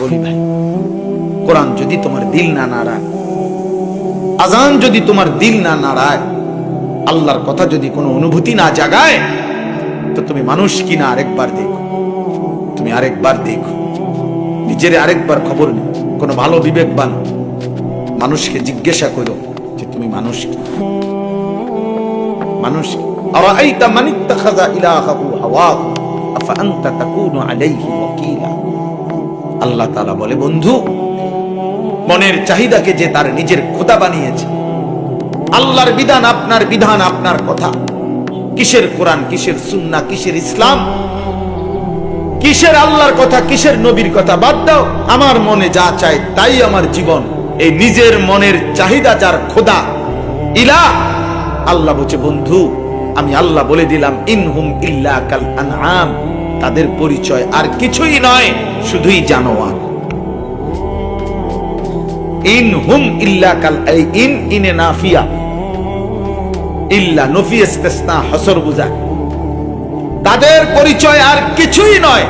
বলি ভাই, কোরআন যদি তোমার দিল না নাড়ায়, আজান যদি তোমার দিল না নাড়ায়, আল্লাহর কথা যদি কোনো অনুভূতি না জাগায়, তো তুমি মানুষ কিনা আরেকবার দেখো, তুমি আরেকবার দেখো, নিজের আরেকবার খবর নিও। কোনো ভালো বিবেকবান মানুষকে জিজ্ঞাসা করো যে তুমি মানুষ কি? মানুষ কি? আরাআইতা মান ইত্তাখাযা ইলাহাহু হাওয়াহু আফা আনতা তাকুনু আলাইহি ওয়াকিলা। আল্লাহ তাআলা বলে, বন্ধু, মনের চাহিদাকে যে তার নিজের খোদা বানিয়েছে, আল্লাহর বিধান আপনার বিধান, আপনার কথা, কিসের কোরআন, কিসের সুন্নাহ, কিসের ইসলাম, কিসের আল্লাহর কথা, কিসের নবীর কথা বাদ দাও, আমার মনে যা চায় তাই আমার জীবন। এই নিজের মনের চাহিদা যার খোদা, ইলাহ, আল্লাহ বলছে, বন্ধু আমি আল্লাহ বলে দিলাম, ইনহুম ইল্লা কাল আনআম, তাদের পরিচয় আর কিছুই নয়, শুধুই জানোয়ার। ইনহুম ইল্লা কাল, এই ইনে নাফিয়া, ইল্লা নফি ইস্তিসনা, হসর বুঝায়, তাদের পরিচয় আর কিছুই নয়